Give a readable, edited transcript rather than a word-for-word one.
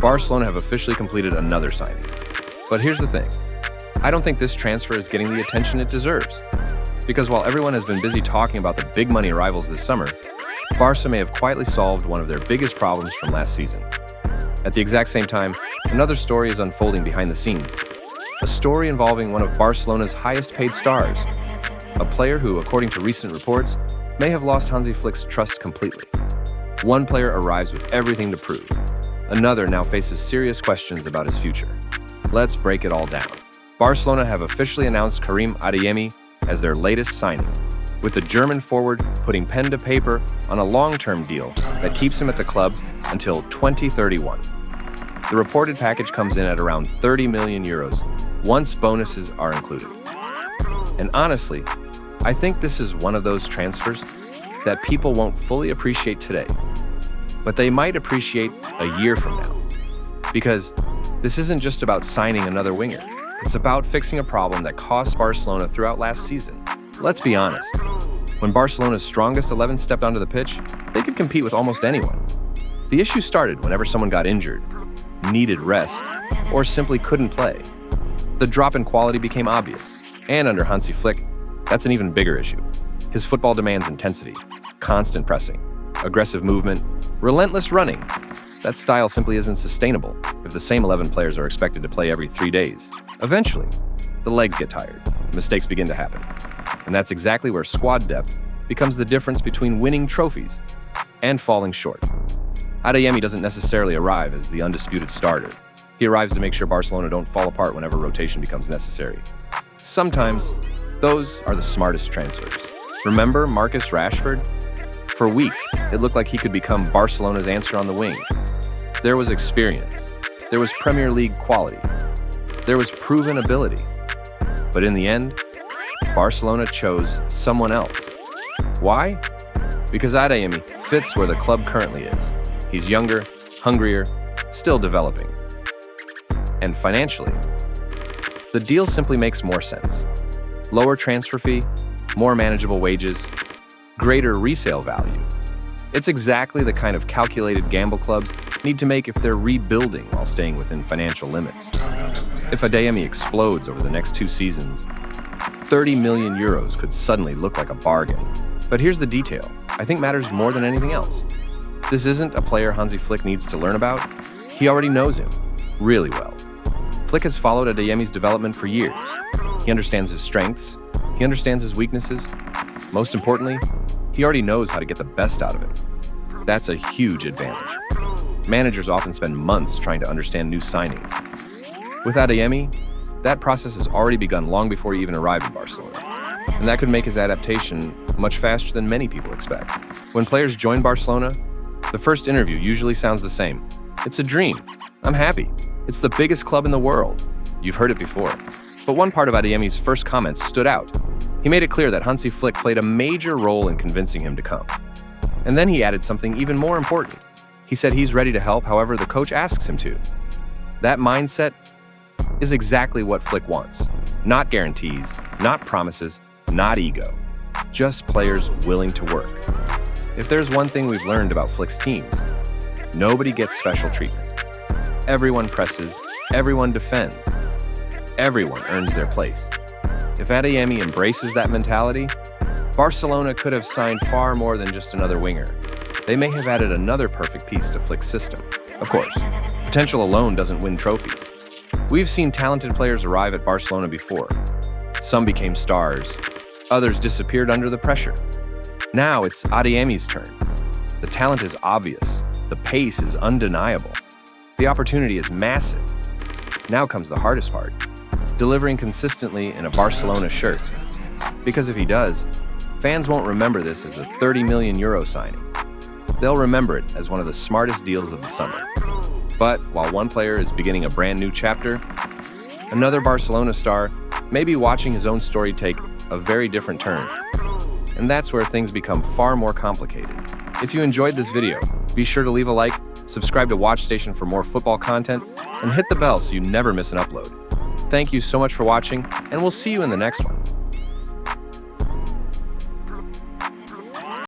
Barcelona have officially completed another signing. But here's the thing. I don't think this transfer is getting the attention it deserves. Because while everyone has been busy talking about the big money arrivals this summer, Barça may have quietly solved one of their biggest problems from last season. At the exact same time, another story is unfolding behind the scenes. A story involving one of Barcelona's highest-paid stars, a player who, according to recent reports, may have lost Hansi Flick's trust completely. One player arrives with everything to prove. Another now faces serious questions about his future. Let's break it all down. Barcelona have officially announced Karim Adeyemi as their latest signing, with the German forward putting pen to paper on a long-term deal that keeps him at the club until 2031. The reported package comes in at around 30 million euros, once bonuses are included. And honestly, I think this is one of those transfers that people won't fully appreciate today, but they might appreciate a year from now. Because this isn't just about signing another winger. It's about fixing a problem that cost Barcelona throughout last season. Let's be honest. When Barcelona's strongest 11 stepped onto the pitch, they could compete with almost anyone. The issue started whenever someone got injured, needed rest, or simply couldn't play. The drop in quality became obvious. And under Hansi Flick, that's an even bigger issue. His football demands intensity, constant pressing, aggressive movement, relentless running. That style simply isn't sustainable if the same 11 players are expected to play every 3 days. Eventually, the legs get tired, mistakes begin to happen. And that's exactly where squad depth becomes the difference between winning trophies and falling short. Adeyemi doesn't necessarily arrive as the undisputed starter. He arrives to make sure Barcelona don't fall apart whenever rotation becomes necessary. Sometimes, those are the smartest transfers. Remember Marcus Rashford? For weeks, it looked like he could become Barcelona's answer on the wing. There was experience. There was Premier League quality. There was proven ability. But in the end, Barcelona chose someone else. Why? Because Adeyemi fits where the club currently is. He's younger, hungrier, still developing. And financially, the deal simply makes more sense. Lower transfer fee, more manageable wages, greater resale value. It's exactly the kind of calculated gamble clubs need to make if they're rebuilding while staying within financial limits. If Adeyemi explodes over the next 2 seasons, 30 million euros could suddenly look like a bargain. But here's the detail I think matters more than anything else. This isn't a player Hansi Flick needs to learn about. He already knows him really well. Flick has followed Adeyemi's development for years. He understands his strengths, he understands his weaknesses. Most importantly, he already knows how to get the best out of him. That's a huge advantage. Managers often spend months trying to understand new signings. With Adeyemi, that process has already begun long before he even arrived in Barcelona. And that could make his adaptation much faster than many people expect. When players join Barcelona, the first interview usually sounds the same. It's a dream. I'm happy. It's the biggest club in the world. You've heard it before. But one part of Adeyemi's first comments stood out. He made it clear that Hansi Flick played a major role in convincing him to come. And then he added something even more important. He said he's ready to help however the coach asks him to. That mindset is exactly what Flick wants. Not guarantees, not promises, not ego. Just players willing to work. If there's one thing we've learned about Flick's teams, nobody gets special treatment. Everyone presses, everyone defends. Everyone earns their place. If Adeyemi embraces that mentality, Barcelona could have signed far more than just another winger. They may have added another perfect piece to Flick's system. Of course, potential alone doesn't win trophies. We've seen talented players arrive at Barcelona before. Some became stars, others disappeared under the pressure. Now it's Adeyemi's turn. The talent is obvious, the pace is undeniable. The opportunity is massive. Now comes the hardest part, delivering consistently in a Barcelona shirt. Because if he does, fans won't remember this as a 30 million euro signing. They'll remember it as one of the smartest deals of the summer. But while one player is beginning a brand new chapter, another Barcelona star may be watching his own story take a very different turn. And that's where things become far more complicated. If you enjoyed this video, be sure to leave a like, subscribe to WatchStation for more football content, and hit the bell so you never miss an upload. Thank you so much for watching, and we'll see you in the next one.